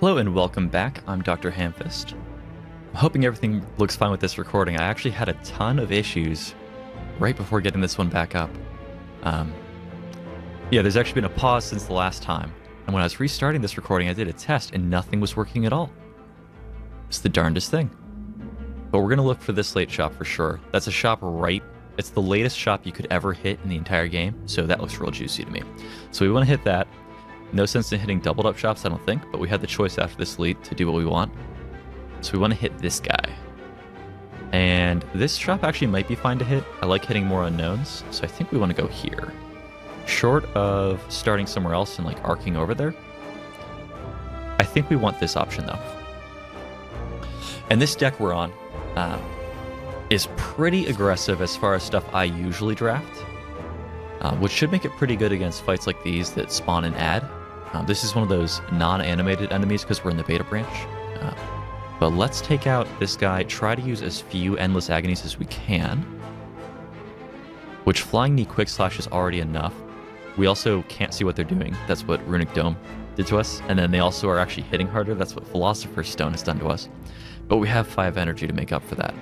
Hello and welcome back. I'm DrHamfist. I'm hoping everything looks fine with this recording. I actually had a ton of issues right before getting this one back up. Yeah, there's actually been a pause since the last time. And when I was restarting this recording, I did a test and nothing was working at all. It's the darndest thing. But we're going to look for this late shop for sure. That's a shop right. It's the latest shop you could ever hit in the entire game. So that looks real juicy to me. So we want to hit that. No sense in hitting doubled up shops, I don't think, but we had the choice after this lead to do what we want. So we want to hit this guy. And this shop actually might be fine to hit. I like hitting more unknowns, so I think we want to go here. Short of starting somewhere else and like arcing over there, I think we want this option though. And this deck we're on is pretty aggressive as far as stuff I usually draft. Which should make it pretty good against fights like these that spawn and add. This is one of those non-animated enemies because we're in the beta branch. But let's take out this guy, try to use as few Endless Agonies as we can. Which Flying Knee Quick Slash is already enough. We also can't see what they're doing. That's what Runic Dome did to us. And then they also are actually hitting harder. That's what Philosopher's Stone has done to us. But we have 5 energy to make up for that.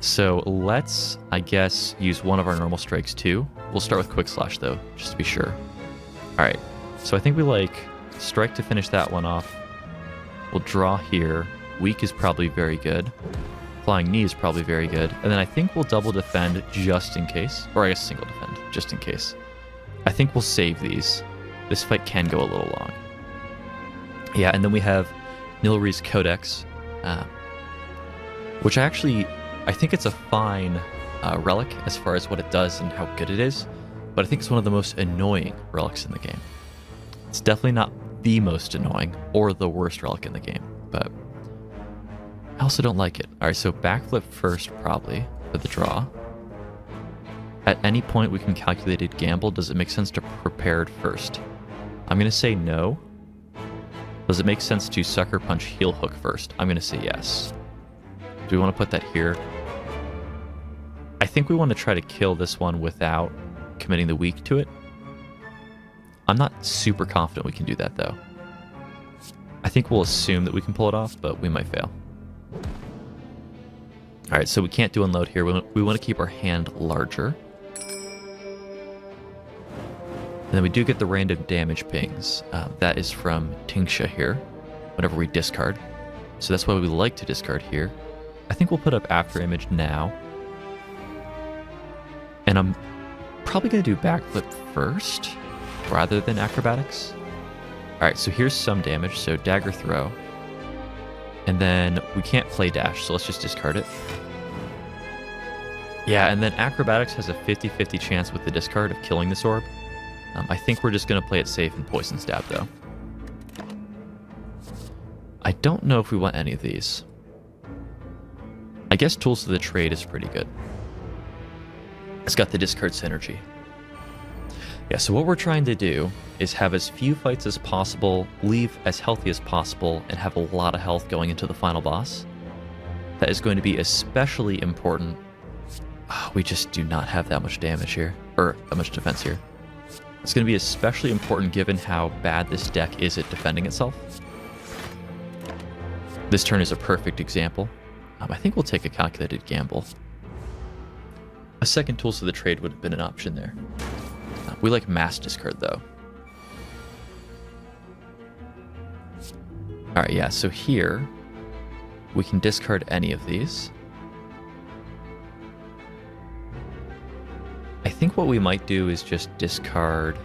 So let's, I guess, use one of our normal strikes too. We'll start with Quick Slash though, just to be sure. Alright, so I think we like strike to finish that one off. We'll draw here. Weak is probably very good. Flying Knee is probably very good. And then I think we'll double defend just in case. Or I guess single defend, just in case. I think we'll save these. This fight can go a little long. Yeah, and then we have Nilri's Codex, which I think it's a fine relic as far as what it does and how good it is, but I think it's one of the most annoying relics in the game. It's definitely not the most annoying or the worst relic in the game, but I also don't like it. Alright, so backflip first probably for the draw. At any point we can calculated gamble. Does it make sense to prepared first? I'm going to say no. Does it make sense to sucker punch heel hook first? I'm going to say yes. Do we want to put that here? I think we want to try to kill this one without committing the weak to it. I'm not super confident we can do that though. I think we'll assume that we can pull it off, but we might fail. Alright, so we can't do unload here. We want to keep our hand larger. And then we do get the random damage pings. That is from Tingsha here, whenever we discard. So that's why we like to discard here. I think we'll put up After Image now. And I'm probably going to do backflip first, rather than acrobatics. Alright, so here's some damage, so dagger throw. And then we can't play dash, so let's just discard it. Yeah, and then acrobatics has a 50-50 chance with the discard of killing this orb. I think we're just going to play it safe and poison stab, though. I don't know if we want any of these. I guess Tools of the Trade is pretty good. It's got the discard synergy. Yeah, so what we're trying to do is have as few fights as possible, leave as healthy as possible, and have a lot of health going into the final boss. That is going to be especially important. Oh, we just do not have that much damage here, or that much defense here. It's going to be especially important given how bad this deck is at defending itself. This turn is a perfect example. I think we'll take a calculated gamble. A second Tools of the Trade would have been an option there. We like mass discard though. Alright, yeah, so here we can discard any of these. I think what we might do is just discard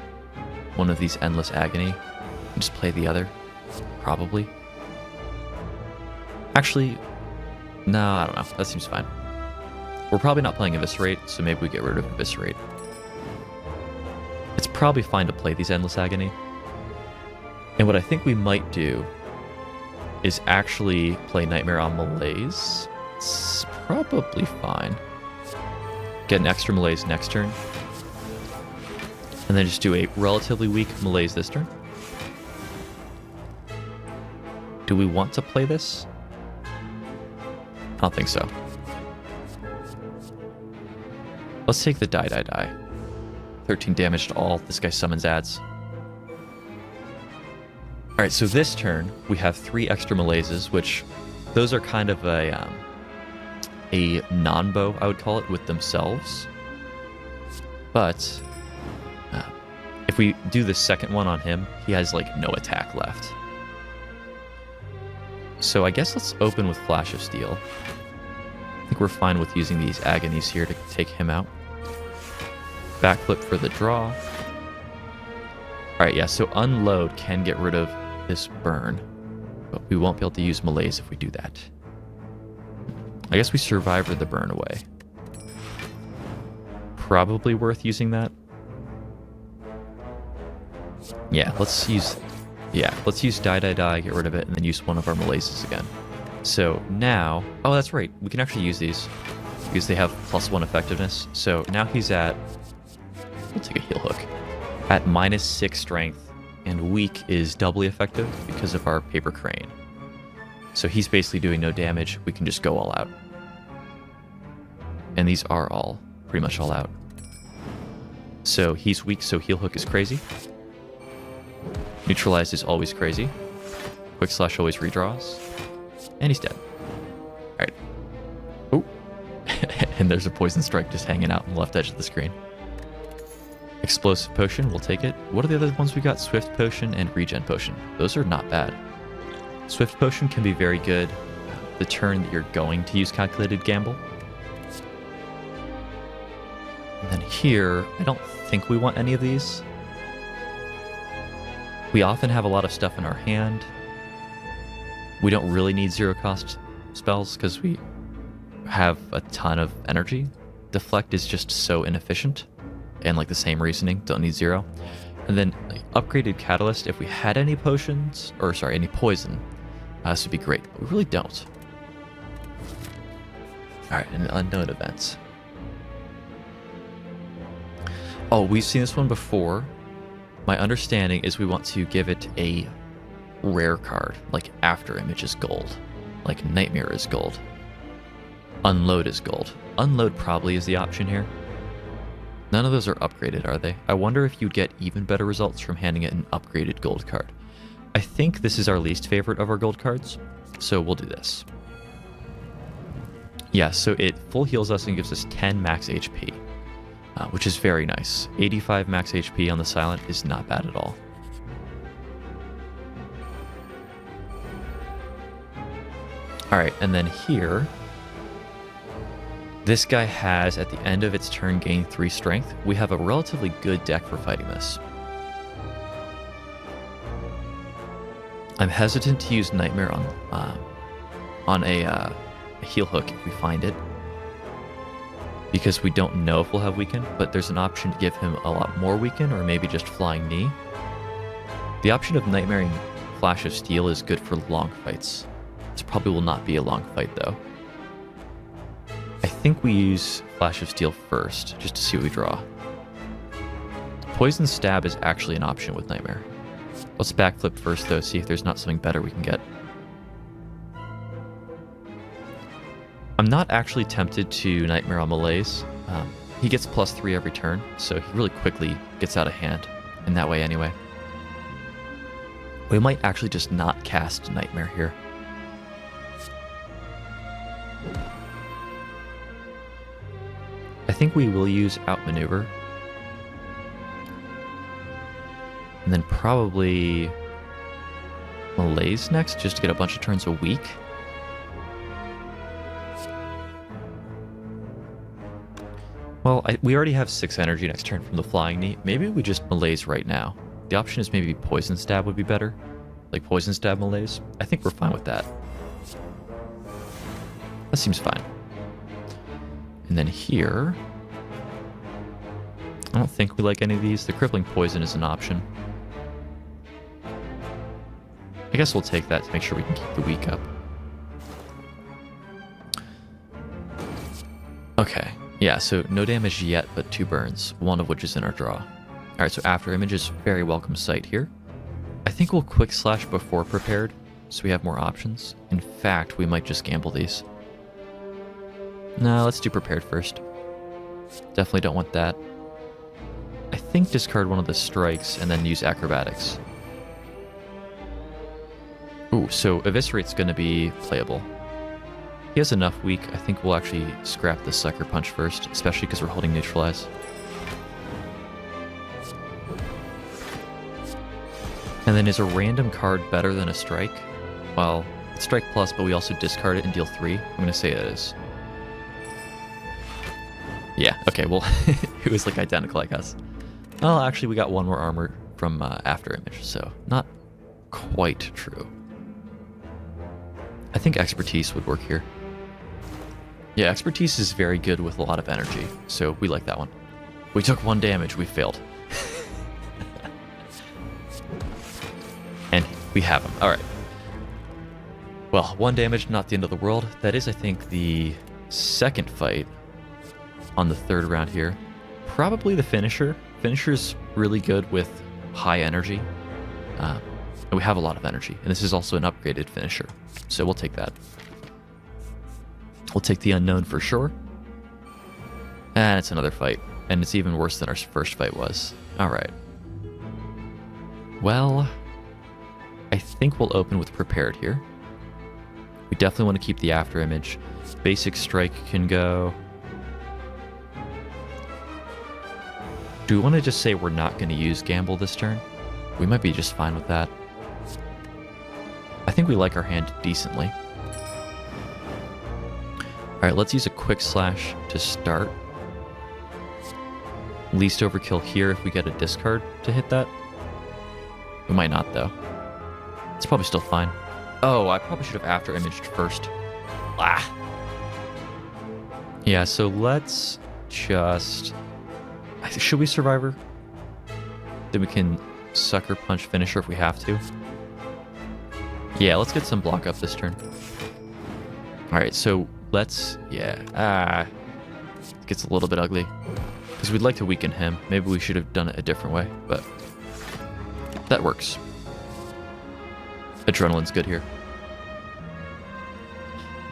one of these Endless Agony and just play the other, probably. Actually, no, I don't know. That seems fine. We're probably not playing Eviscerate, so maybe we get rid of Eviscerate. It's probably fine to play these Endless Agony. And what I think we might do is actually play Nightmare on Malaise. It's probably fine. Get an extra Malaise next turn. And then just do a relatively weak Malaise this turn. Do we want to play this? I don't think so. Let's take the die. 13 damage to all. This guy summons ads. All right, so this turn we have 3 extra malaises, which those are kind of a non-bow, I would call it, with themselves. But if we do the second one on him, he has like no attack left. So I guess let's open with Flash of Steel. I think we're fine with using these agonies here to take him out. Backflip for the draw. Alright, yeah, so unload can get rid of this burn, but we won't be able to use malaise if we do that. I guess we survived the burn away. Probably worth using that. Yeah, let's use die, get rid of it, and then use one of our malaises again. So now, oh, that's right, we can actually use these because they have +1 effectiveness. So now he's at, we'll take a heal hook, at -6 strength, and weak is doubly effective because of our paper crane. So he's basically doing no damage. We can just go all out. And these are all pretty much all out. So he's weak, so heal hook is crazy. Neutralized is always crazy. Quick slash always redraws. And he's dead. Alright. Oh. And there's a poison strike just hanging out on the left edge of the screen. Explosive potion, we'll take it. What are the other ones we got? Swift potion and regen potion. Those are not bad. Swift potion can be very good the turn that you're going to use calculated gamble. And then here, I don't think we want any of these. We often have a lot of stuff in our hand. We don't really need 0-cost spells because we have a ton of energy. Deflect is just so inefficient. And like the same reasoning, don't need 0. And then like, upgraded catalyst, if we had any potions, or sorry, any poison, this would be great, but we really don't. Alright, and unknown events. Oh, we've seen this one before. My understanding is we want to give it a rare card, like After Image is gold, like Nightmare is gold, Unload is gold. Unload probably is the option here. None of those are upgraded, are they? I wonder if you'd get even better results from handing it an upgraded gold card. I think this is our least favorite of our gold cards, so we'll do this. Yeah, so it full heals us and gives us 10 max HP, which is very nice. 85 max HP on the Silent is not bad at all. Alright, and then here, this guy has, at the end of its turn, gain 3 strength. We have a relatively good deck for fighting this. I'm hesitant to use Nightmare on a heal hook if we find it, because we don't know if we'll have Weaken, but there's an option to give him a lot more Weaken, or maybe just Flying Knee. The option of Nightmaring Flash of Steel is good for long fights. This probably will not be a long fight, though. I think we use Flash of Steel first, just to see what we draw. Poison Stab is actually an option with Nightmare. Let's backflip first, though, see if there's not something better we can get. I'm not actually tempted to Nightmare on Malaise. He gets +3 every turn, so he really quickly gets out of hand, in that way anyway. We might actually just not cast Nightmare here. I think we will use Outmaneuver. And then probably Malaise next, just to get a bunch of turns a week. Well, we already have 6 energy next turn from the Flying Knee. Maybe we just Malaise right now. The option is maybe Poison Stab would be better. Like Poison Stab Malaise. I think we're fine with that. That seems fine. And then here, I don't think we like any of these. The Crippling Poison is an option. I guess we'll take that to make sure we can keep the weak up. Okay, yeah, so no damage yet, but 2 burns, one of which is in our draw. Alright, so After Image is very welcome sight here. I think we'll Quick Slash before Prepared, so we have more options. In fact, we might just gamble these. No, let's do Prepared first. Definitely don't want that. I think discard one of the strikes and then use Acrobatics. Ooh, so Eviscerate's going to be playable. He has enough weak. I think we'll actually scrap the Sucker Punch first, especially because we're holding Neutralize. And then is a random card better than a Strike? Well, it's Strike Plus, but we also discard it and deal 3. I'm going to say it is. Yeah, okay, well, it was like identical, I guess. Well, actually, we got one more armor from After Image, so not quite true. I think Expertise would work here. Yeah, Expertise is very good with a lot of energy, so we like that one. We took 1 damage, we failed. And we have him. Alright. Well, 1 damage, not the end of the world. That is, I think, the second fight on the 3rd round here. Probably the finisher. Finisher's really good with high energy. And we have a lot of energy. And this is also an upgraded finisher. So we'll take that. We'll take the unknown for sure. And it's another fight. And it's even worse than our first fight was. Alright. Well, I think we'll open with Prepared here. We definitely want to keep the After Image. Basic Strike can go. Do we want to just say we're not going to use Gamble this turn? We might be just fine with that. I think we like our hand decently. Alright, let's use a Quick Slash to start. Least overkill here if we get a discard to hit that. We might not, though. It's probably still fine. Oh, I probably should have After Imaged first. Ah! Yeah, so let's just... Should we Survivor? Then we can Sucker Punch Finisher if we have to. Yeah, let's get some block up this turn. Alright, so let's... Yeah, it gets a little bit ugly. Because we'd like to weaken him. Maybe we should have done it a different way, but... that works. Adrenaline's good here.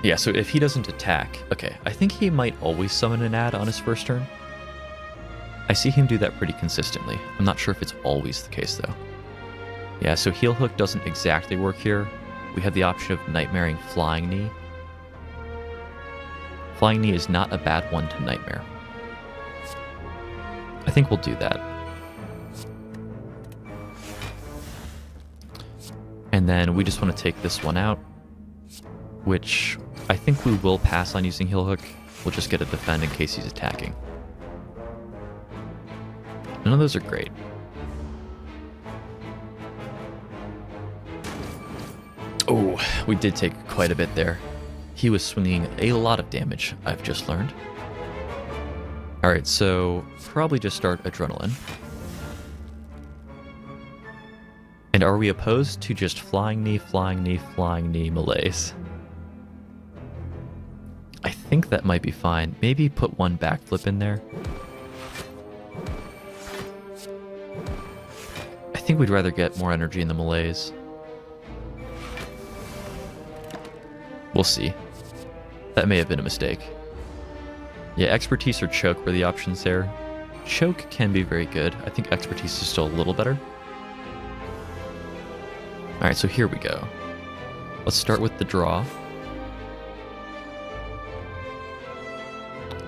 Yeah, so if he doesn't attack... Okay, I think he might always summon an ad on his first turn. I see him do that pretty consistently. I'm not sure if it's always the case, though. Yeah, so Heel Hook doesn't exactly work here. We have the option of Nightmaring Flying Knee. Flying Knee is not a bad one to Nightmare. I think we'll do that. And then we just want to take this one out, which I think we will pass on using Heel Hook. We'll just get a defend in case he's attacking. None of those are great. Oh, we did take quite a bit there. He was swinging a lot of damage, I've just learned. Alright, so probably just start Adrenaline. And are we opposed to just Flying Knee, Flying Knee, Flying Knee Malaise? I think that might be fine. Maybe put one backflip in there. I think we'd rather get more energy in the Malaise. We'll see. That may have been a mistake. Yeah, Expertise or Choke were the options there. Choke can be very good. I think Expertise is still a little better. Alright, so here we go. Let's start with the draw.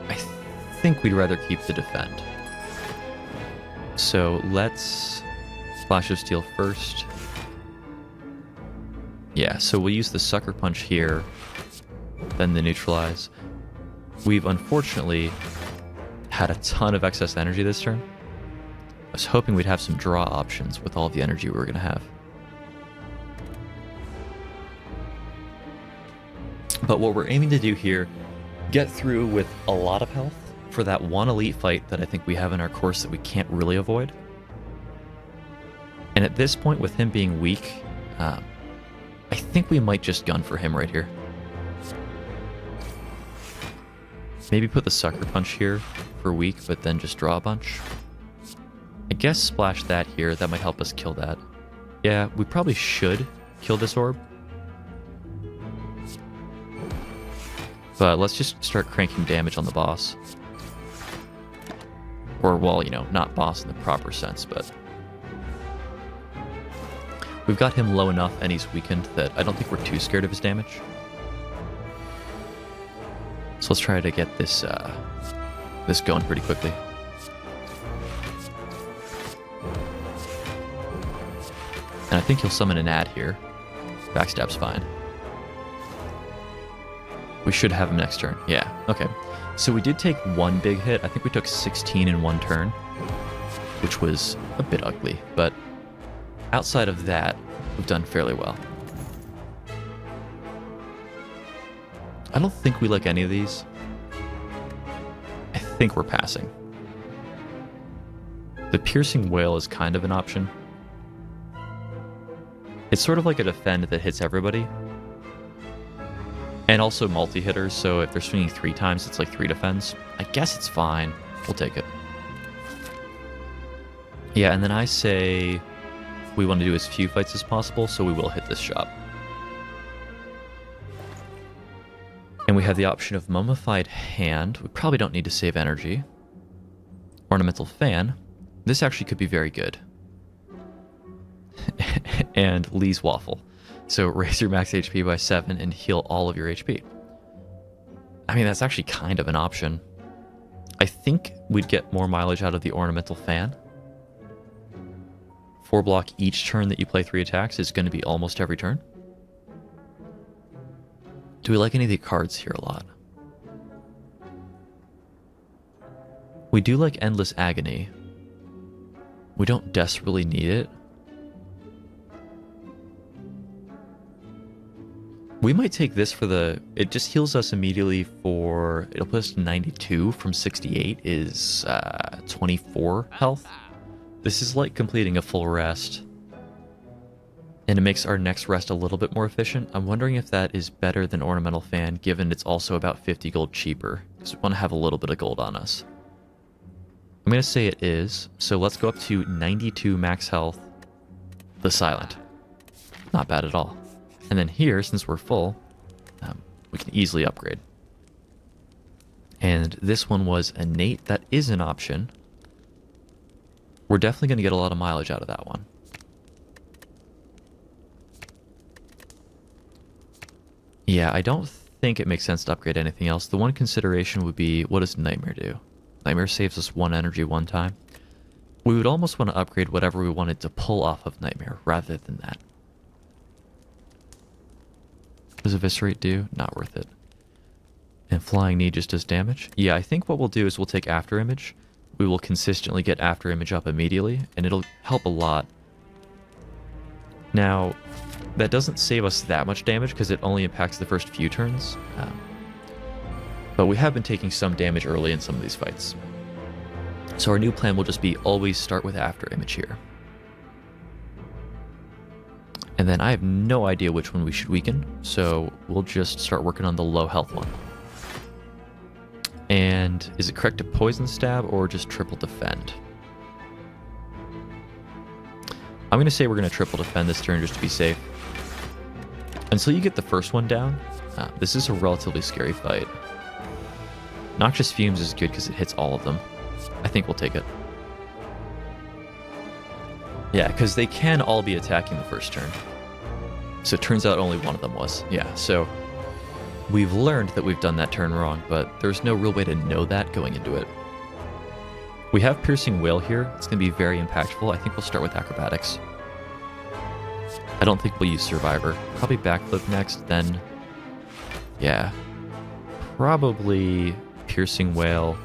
I think we'd rather keep the defend. So let's Flash of Steel first. Yeah, so we'll use the Sucker Punch here, then the Neutralize. We've unfortunately had a ton of excess energy this turn. I was hoping we'd have some draw options with all the energy we were going to have. But what we're aiming to do here, get through with a lot of health for that one elite fight that I think we have in our course that we can't really avoid. And at this point, with him being weak, I think we might just gun for him right here. Maybe put the Sucker Punch here for weak, but then just draw a bunch. I guess splash that here. That might help us kill that. Yeah, we probably should kill this orb. But let's just start cranking damage on the boss. Or, well, you know, not boss in the proper sense, but... We've got him low enough and he's weakened that I don't think we're too scared of his damage. So let's try to get this this going pretty quickly. And I think he'll summon an ad here. Backstab's fine. We should have him next turn. Yeah, okay. So we did take one big hit. I think we took 16 in one turn, which was a bit ugly. But outside of that, we've done fairly well. I don't think we like any of these. I think we're passing. The Piercing Wail is kind of an option. It's sort of like a defend that hits everybody. And also multi-hitters, so if they're swinging 3 times, it's like 3 defends. I guess it's fine. We'll take it. Yeah, and then I say we want to do as few fights as possible, so we will hit this shop. And we have the option of Mummified Hand. We probably don't need to save energy. Ornamental Fan. This actually could be very good. And Lee's Waffle. So raise your max HP by 7 and heal all of your HP. I mean, that's actually kind of an option. I think we'd get more mileage out of the Ornamental Fan. 4 block each turn that you play 3 attacks is going to be almost every turn. Do we like any of the cards here a lot? We do like Endless Agony. We don't desperately need it. We might take this for the... It just heals us immediately for... It'll put us to 92 from 68 is 24 health. This is like completing a full rest. And it makes our next rest a little bit more efficient. I'm wondering if that is better than Ornamental Fan, given it's also about 50 gold cheaper. Because we want to have a little bit of gold on us. I'm going to say it is. So let's go up to 92 max health. The Silent. Not bad at all. And then here, since we're full, we can easily upgrade. And this one was Innate. That is an option. We're definitely going to get a lot of mileage out of that one. Yeah, I don't think it makes sense to upgrade anything else. The one consideration would be, what does Nightmare do? Nightmare saves us 1 energy 1 time. We would almost want to upgrade whatever we wanted to pull off of Nightmare, rather than that. What does Eviscerate do? Not worth it. And Flying Knee just does damage? Yeah, I think what we'll do is we'll take After Image. We will consistently get After Image up immediately, and it'll help a lot. Now, that doesn't save us that much damage because it only impacts the first few turns. But we have been taking some damage early in some of these fights. So our new plan will just be always start with After Image here. And then I have no idea which one we should weaken, so we'll just start working on the low health one. And is it correct to Poison Stab or just triple defend? I'm going to say we're going to triple defend this turn just to be safe. Until you get the first one down, this is a relatively scary fight. Noxious Fumes is good because it hits all of them. I think we'll take it. Yeah, because they can all be attacking the first turn. So it turns out only one of them was. Yeah, so we've learned that we've done that turn wrong, but there's no real way to know that going into it. We have Piercing Wail here. It's going to be very impactful. I think we'll start with Acrobatics. I don't think we'll use Survivor. Probably Backflip next, then... Yeah. Probably Piercing Wail,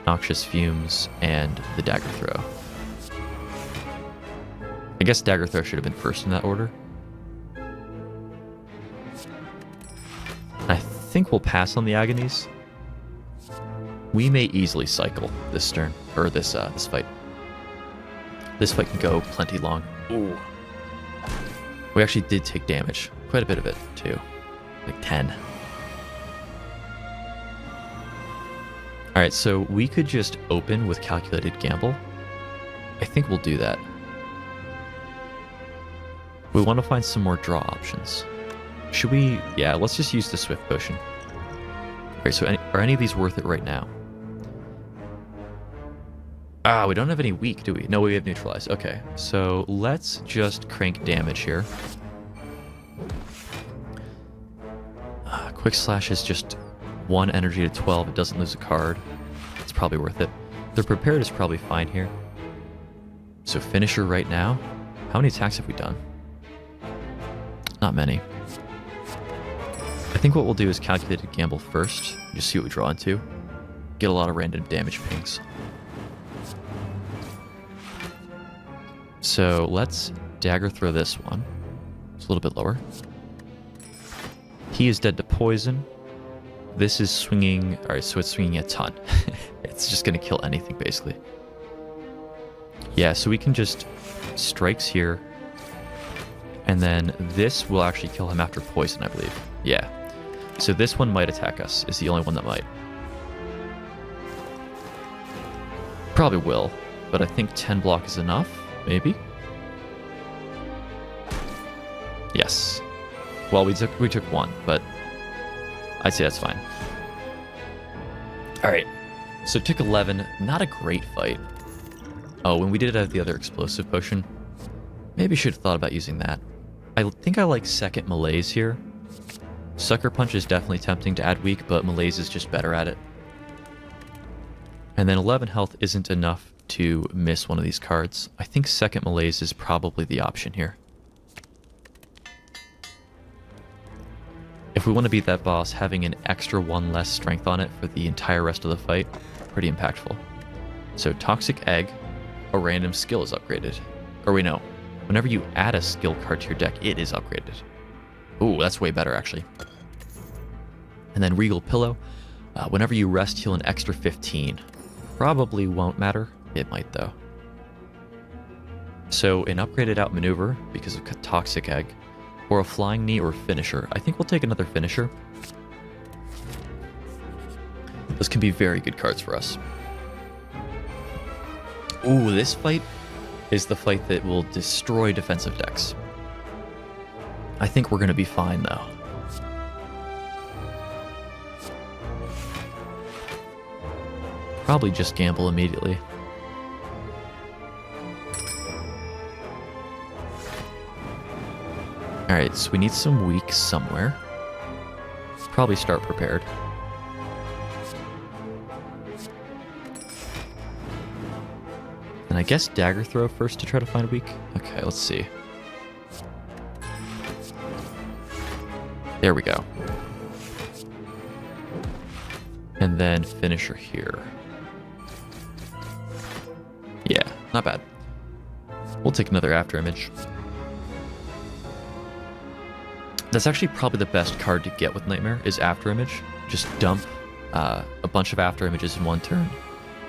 Noxious Fumes, and the Dagger Throw. I guess Dagger Throw should have been first in that order. I think we'll pass on the Agonies. We may easily cycle this turn, or this fight. This fight can go plenty long. Ooh. We actually did take damage. Quite a bit of it, too. Like 10. Alright, so we could just open with Calculated Gamble. I think we'll do that. We want to find some more draw options. Should we... Yeah, let's just use the Swift Potion. Alright, so are any of these worth it right now? Ah, we don't have any weak, do we? No, we have neutralize. Okay, so let's just crank damage here. Quick slash is just 1 energy to 12. It doesn't lose a card. It's probably worth it. The prepared is probably fine here. So finisher right now. How many attacks have we done? Not many. I think what we'll do is calculated gamble first. Just see what we draw into. Get a lot of random damage pings. So let's dagger throw this one. It's a little bit lower. He is dead to poison. This is swinging... Alright, so it's swinging a ton. It's just going to kill anything, basically. Yeah, so we can just... Strikes here. And then this will actually kill him after poison, I believe. Yeah. So this one might attack us. Is the only one that might. Probably will. But I think 10 block is enough. Maybe? Yes. Well, we took 1, but I'd say that's fine. Alright. So took 11. Not a great fight. Oh, when we did have the other explosive potion, maybe should have thought about using that. I think I like second malaise here. Sucker Punch is definitely tempting to add weak, but malaise is just better at it. And then 11 health isn't enough to miss one of these cards. I think second malaise is probably the option here. If we want to beat that boss, having an extra 1 less strength on it for the entire rest of the fight, pretty impactful. So Toxic Egg, a random skill is upgraded. Or wait, no. Whenever you add a skill card to your deck, it is upgraded. Ooh, that's way better, actually. And then Regal Pillow. Whenever you rest, heal an extra 15. Probably won't matter. It might, though. So an upgraded out maneuver, because of Toxic Egg, or a Flying Knee or Finisher. I think we'll take another Finisher. Those can be very good cards for us. Ooh, this fight is the fight that will destroy defensive decks. I think we're going to be fine, though. Probably just gamble immediately. Alright, so we need some weak somewhere. Probably start prepared. And I guess dagger throw first to try to find a weak. Okay, let's see. There we go. And then finisher here. Yeah, not bad. We'll take another after image. That's actually probably the best card to get with Nightmare, is After Image. Just dump a bunch of After Images in one turn.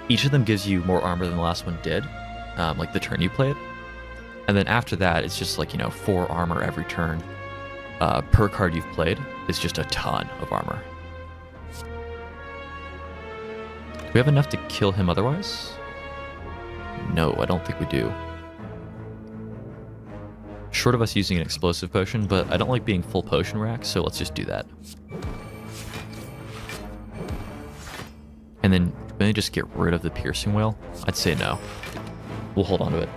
Each of them gives you more armor than the last one did, like the turn you play it. And then after that, it's just like, 4 armor every turn. Per card you've played is just a ton of armor. Do we have enough to kill him otherwise? No, I don't think we do. Short of us using an explosive potion, but I don't like being full potion rack, so let's just do that. And then maybe just get rid of the piercing whale. I'd say no. We'll hold on to it.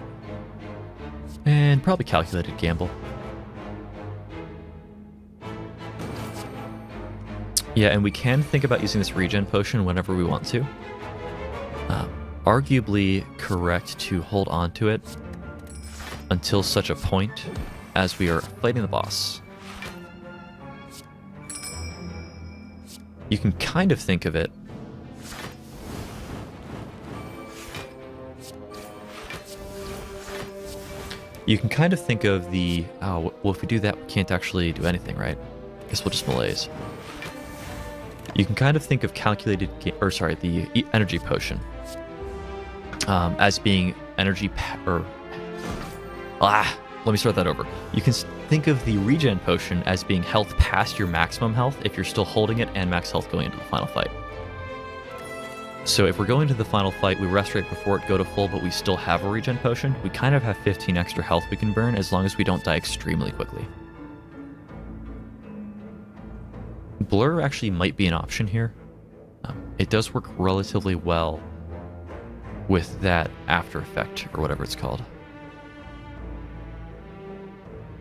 And probably calculated gamble. Yeah, and we can think about using this regen potion whenever we want to. Arguably correct to hold on to it until such a point as we are fighting the boss. You can kind of think of it. You can kind of think of the, oh, well, if we do that, we can't actually do anything, right? I guess we'll just malaise. You can kind of think of calculated, the energy potion as being energy, let me start that over. You can think of the regen potion as being health past your maximum health if you're still holding it and max health going into the final fight. So if we're going to the final fight, we rest right before it go to full, but we still have a regen potion, we kind of have 15 extra health we can burn as long as we don't die extremely quickly. Blur actually might be an option here. It does work relatively well with that after effect or whatever it's called.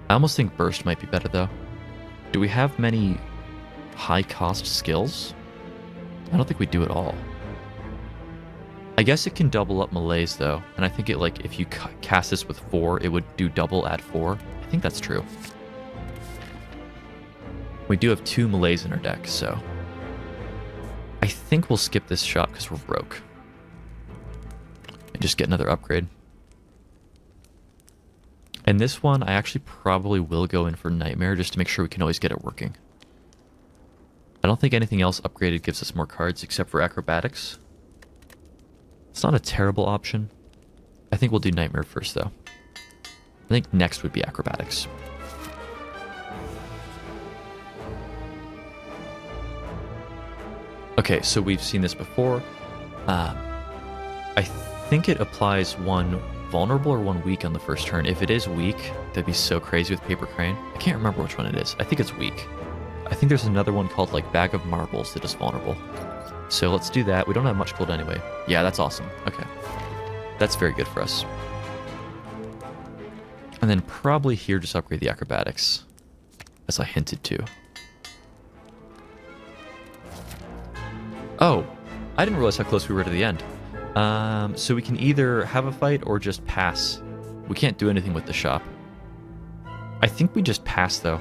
I almost think burst might be better though. Do we have many high cost skills? I don't think we do at all. I guess it can double up melees though, and I think it like if you cast this with 4, it would do double at 4. I think that's true. We do have 2 melees in our deck, so I think we'll skip this shop because we're broke. And just get another upgrade. And this one, I actually probably will go in for Nightmare just to make sure we can always get it working. I don't think anything else upgraded gives us more cards except for Acrobatics. It's not a terrible option. I think we'll do Nightmare first, though. I think next would be Acrobatics. Okay, so we've seen this before. I think it applies 1 vulnerable or 1 weak on the first turn. If it is weak, that'd be so crazy with Paper Crane. I can't remember which one it is. I think it's weak. I think there's another one called like Bag of Marbles that is vulnerable. So let's do that. We don't have much gold anyway. Yeah, that's awesome. Okay. That's very good for us. And then probably here just upgrade the Acrobatics, as I hinted to. Oh, I didn't realize how close we were to the end. So we can either have a fight or just pass. We can't do anything with the shop. I think we just pass though.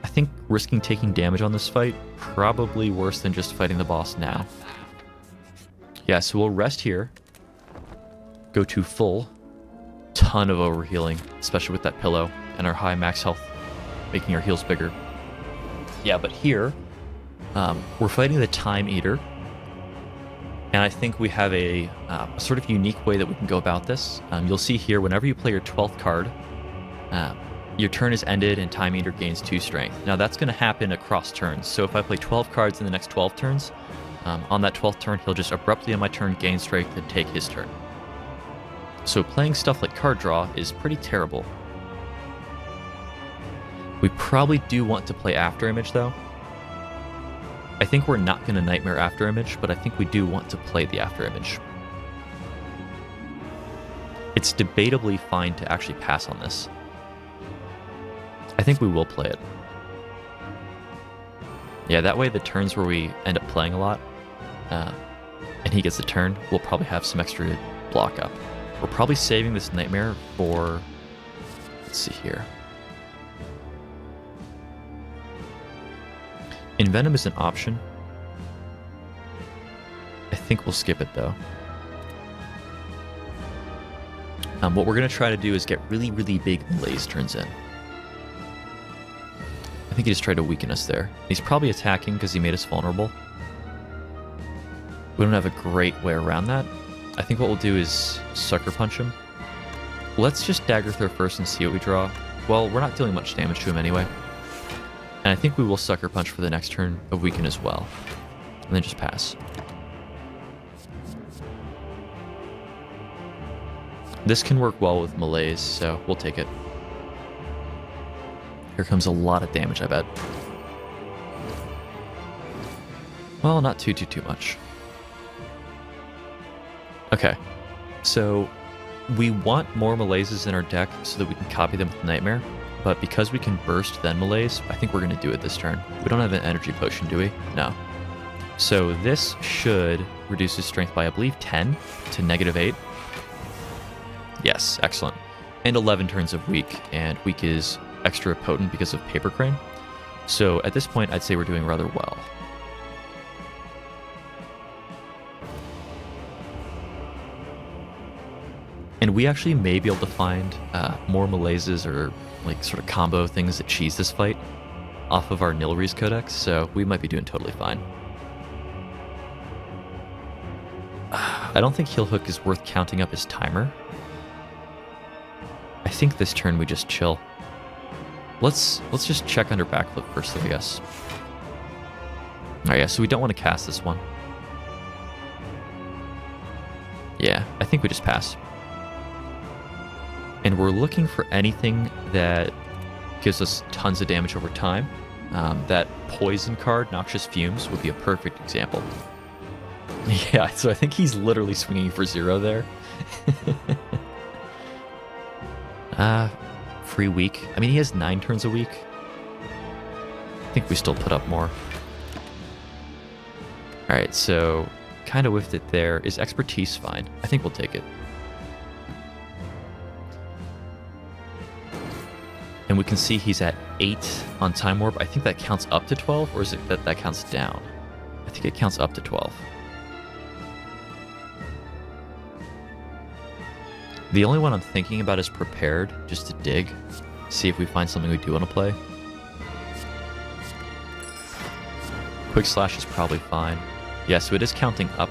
I think risking taking damage on this fight, probably worse than just fighting the boss now. Yeah, so we'll rest here. Go to full. Ton of overhealing, especially with that pillow and our high max health, making our heals bigger. Yeah, but here, we're fighting the Time Eater. And I think we have a sort of unique way that we can go about this. You'll see here, whenever you play your 12th card, your turn is ended and Time Eater gains 2 strength. Now that's going to happen across turns. So if I play 12 cards in the next 12 turns, on that 12th turn, he'll just abruptly on my turn gain strength and take his turn. So playing stuff like card draw is pretty terrible. We probably do want to play After Image though. I think we're not going to Nightmare After Image, but I think we do want to play the After Image. It's debatably fine to actually pass on this. I think we will play it. Yeah, that way the turns where we end up playing a lot, and he gets a turn, we'll probably have some extra block up. We're probably saving this Nightmare for... Let's see here. Envenom is an option. I think we'll skip it though. What we're going to try to do is get really, really big melees turns in. I think he just tried to weaken us there. He's probably attacking because he made us vulnerable. We don't have a great way around that. I think what we'll do is Sucker Punch him. Let's just Dagger Throw first and see what we draw. Well, we're not dealing much damage to him anyway. And I think we will Sucker Punch for the next turn of Weaken as well. And then just pass. This can work well with melees, so we'll take it. Here comes a lot of damage, I bet. Well, not too much. Okay, so we want more melees in our deck so that we can copy them with Nightmare, but because we can burst then melees, I think we're going to do it this turn. We don't have an energy potion, do we? No. So this should reduce his strength by, I believe, 10 to -8. Yes, excellent. And 11 turns of weak, and weak is extra potent because of Paper Crane. So at this point, I'd say we're doing rather well. And we actually may be able to find more melees or like sort of combo things that cheese this fight off of our Nilri's Codex, so we might be doing totally fine. I don't think Heel Hook is worth counting up his timer. I think this turn we just chill. Let's just check under backflip first, I guess. Alright, yeah, so we don't want to cast this one. Yeah, I think we just pass. And we're looking for anything that gives us tons of damage over time. That poison card, Noxious Fumes, would be a perfect example. Yeah, so I think he's literally swinging for 0 there. Free week. I mean, he has 9 turns a week. I think we still put up more. All right, so kind of whiffed it there. Is expertise fine? I think we'll take it. And we can see he's at 8 on Time Warp. I think that counts up to 12, or is it that counts down? I think it counts up to 12. The only one I'm thinking about is Prepared, just to dig, see if we find something we do want to play. Quick Slash is probably fine. Yeah, so it is counting up.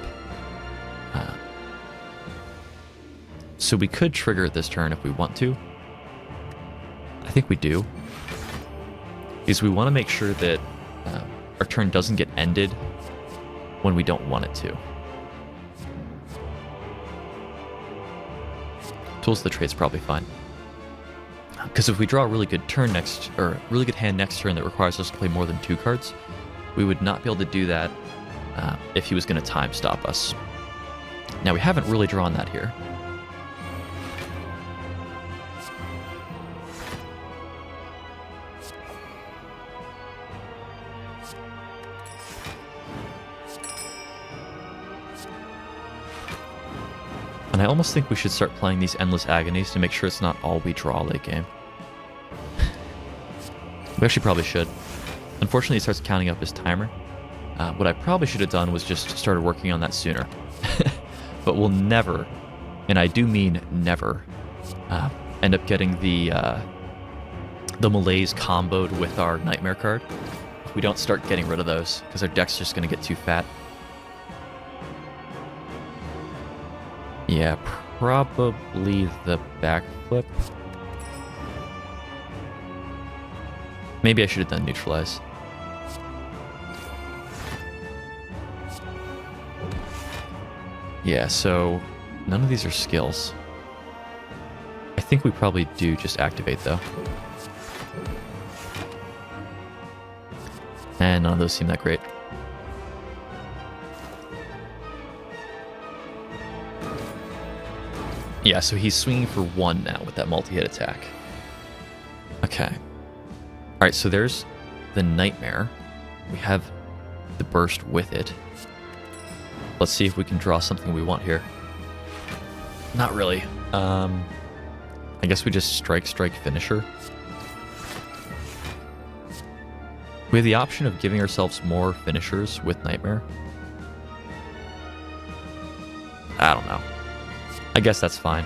So we could trigger it this turn if we want to. I think we do. Because we want to make sure that our turn doesn't get ended when we don't want it to. Tools of the Trade's probably fine. Because if we draw a really good turn next, or a really good hand next turn that requires us to play more than 2 cards, we would not be able to do that if he was going to time stop us. Now, we haven't really drawn that here. And I almost think we should start playing these Endless Agonies to make sure it's not all we draw late game. We actually probably should. Unfortunately, it starts counting up his timer. What I probably should have done was just started working on that sooner. But we'll never, and I do mean never, end up getting the Malaise comboed with our Nightmare card. If we don't start getting rid of those, because our deck's just going to get too fat. Yeah, probably the backflip. Maybe I should have done Neutralize. Yeah, so none of these are skills. I think we probably do just activate, though. And none of those seem that great. Yeah, so he's swinging for 1 now with that multi-hit attack. Okay. Alright, so there's the Nightmare. We have the Burst with it. Let's see if we can draw something we want here. Not really. I guess we just strike, finisher. We have the option of giving ourselves more finishers with Nightmare. I don't know. I guess that's fine.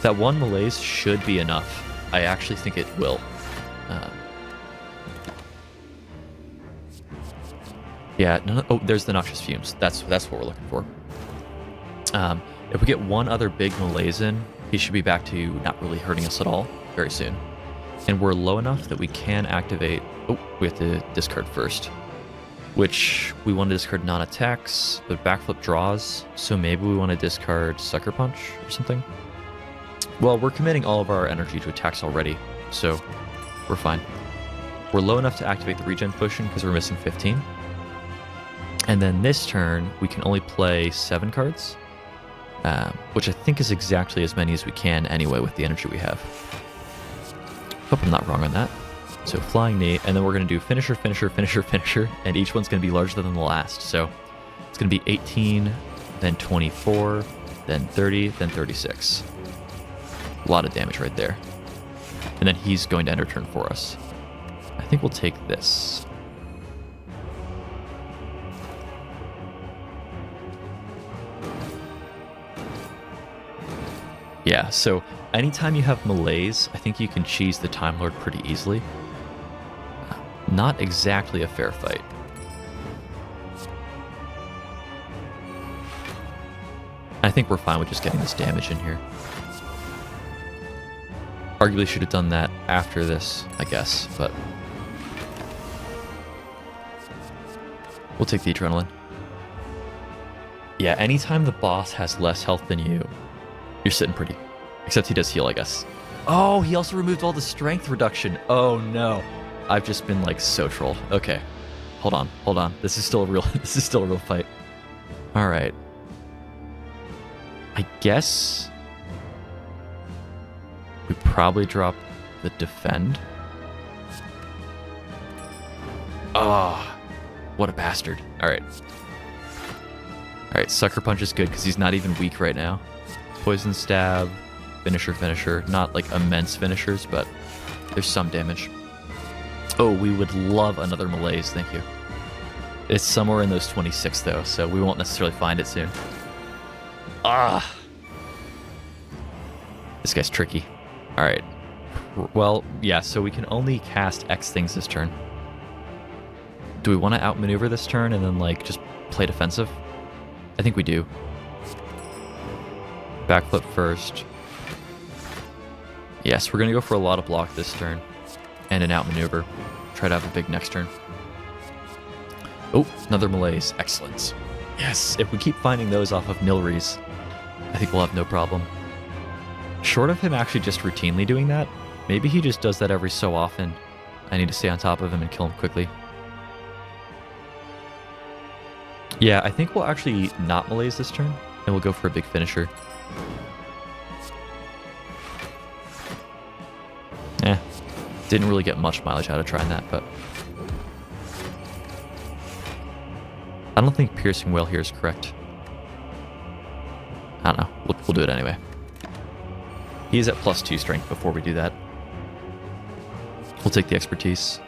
That 1 Malaise should be enough. I actually think it will. Yeah, oh, there's the Noxious Fumes. That's what we're looking for. If we get 1 other big Malaise in, he should be back to not really hurting us at all very soon. And we're low enough that we can activate... Oh, we have to discard first. Which we want to discard non-attacks, but backflip draws, so maybe we want to discard Sucker Punch or something. Well, we're committing all of our energy to attacks already, so we're fine. We're low enough to activate the regen potion because we're missing 15. And then this turn, we can only play 7 cards, which I think is exactly as many as we can anyway with the energy we have. Hope I'm not wrong on that. So Flying Knee, and then we're going to do Finisher, Finisher, Finisher, Finisher, and each one's going to be larger than the last. So it's going to be 18, then 24, then 30, then 36. A lot of damage right there. And then he's going to end our turn for us. I think we'll take this. Yeah, so anytime you have Malaise, I think you can cheese the Time Lord pretty easily. Not exactly a fair fight. I think we're fine with just getting this damage in here. Arguably should have done that after this, I guess, but... we'll take the Adrenaline. Yeah, anytime the boss has less health than you, you're sitting pretty. Except he does heal, I guess. Oh, he also removed all the strength reduction. Oh no. I've just been like so trolled. Okay. Hold on. This is still a real fight. All right. I guess we probably drop the defend. Ah, oh, what a bastard. All right. All right, Sucker Punch is good because he's not even weak right now. Poison Stab, Finisher. Not like immense finishers, but there's some damage. Oh, we would love another Malaise, thank you. It's somewhere in those 26 though, so we won't necessarily find it soon. Ah! This guy's tricky. Alright. Well, yeah, so we can only cast X things this turn. Do we want to outmaneuver this turn and then, like, just play defensive? I think we do. Backflip first. Yes, we're going to go for a lot of block this turn. And an outmaneuver. Try to have a big next turn. Oh, another Malaise. Excellent. Yes, if we keep finding those off of Nilries, I think we'll have no problem. Short of him actually just routinely doing that, maybe he just does that every so often. I need to stay on top of him and kill him quickly. Yeah, I think we'll actually not Malaise this turn, and we'll go for a big finisher. Didn't really get much mileage out of trying that, but... I don't think Piercing Wail here is correct. I don't know. We'll do it anyway. He is at +2 strength before we do that. We'll take the expertise.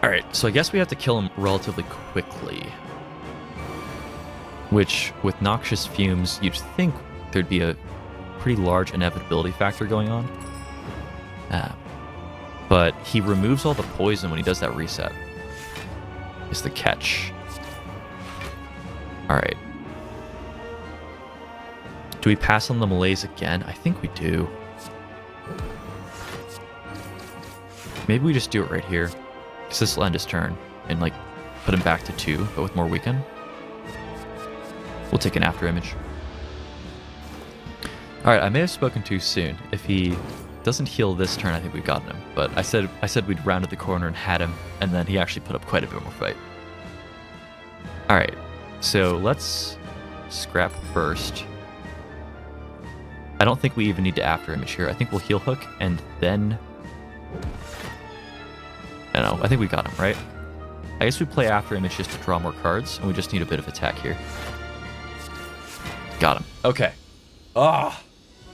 Alright, so I guess we have to kill him relatively quickly. Which, with Noxious Fumes, you'd think there'd be a pretty large inevitability factor going on. But he removes all the poison when he does that reset. Is the catch. Alright. Do we pass on the Malaise again? I think we do. Maybe we just do it right here. Because this will end his turn. And, like, put him back to 2, but with more weaken. We'll take an after image. Alright, I may have spoken too soon. If he doesn't heal this turn, I think we've gotten him. But I said we'd rounded the corner and had him, and then he actually put up quite a bit more fight. Alright, so let's scrap first. I don't think we even need to after image here. I think we'll heal hook, and then... I don't know, I think we got him, right? I guess we play after image just to draw more cards, and we just need a bit of attack here. Got him. Okay. Ah!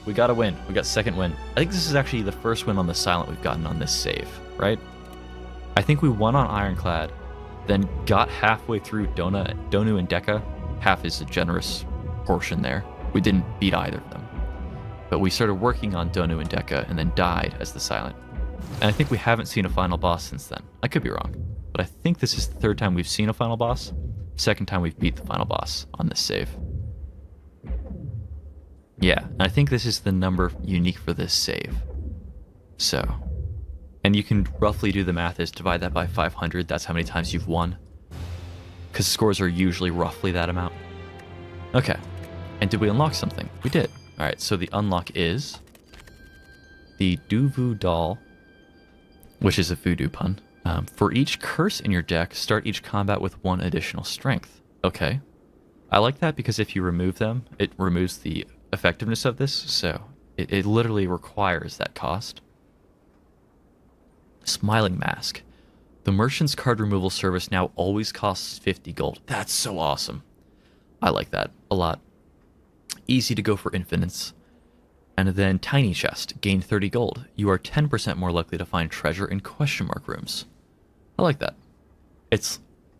We got a win. We got second win. I think this is actually the first win on the silent we've gotten on this save, right? I think we won on Ironclad, then got halfway through Donu and Deka. Half is a generous portion there. We didn't beat either of them. But we started working on Donu and Deka and then died as the silent. And I think we haven't seen a final boss since then. I could be wrong. But I think this is the third time we've seen a final boss. Second time we've beat the final boss on this save. Yeah, and I think this is the number unique for this save. So, and you can roughly do the math is divide that by 500. That's how many times you've won. Because scores are usually roughly that amount. Okay, and did we unlock something? We did. Alright, so the unlock is the Duvu Doll, which is a voodoo pun. For each curse in your deck, start each combat with 1 additional strength. Okay. I like that because if you remove them, it removes the effectiveness of this, so it literally requires that cost. Smiling Mask. The merchant's card removal service now always costs 50 gold. That's so awesome. I like that a lot. Easy to go for infinites. And then Tiny Chest. Gain 30 gold. You are 10% more likely to find treasure in question mark rooms. I like that. It's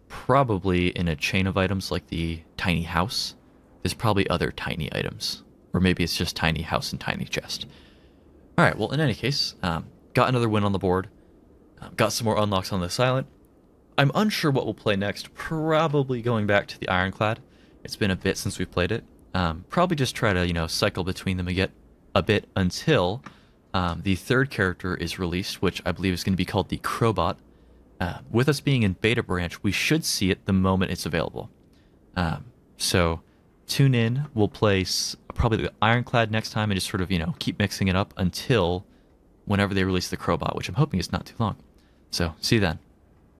probably in a chain of items like the Tiny House. There's probably other tiny items. Or maybe it's just Tiny House and Tiny Chest. Alright, well, in any case, got another win on the board. Got some more unlocks on the silent. I'm unsure what we'll play next. Probably going back to the Ironclad. It's been a bit since we've played it. Probably just try to, cycle between them a bit until the third character is released, which I believe is going to be called the Crowbot. With us being in beta branch, we should see it the moment it's available. So tune in. We'll play probably the Ironclad next time and just sort of, keep mixing it up until whenever they release the Crowbot, which I'm hoping is not too long. So see you then.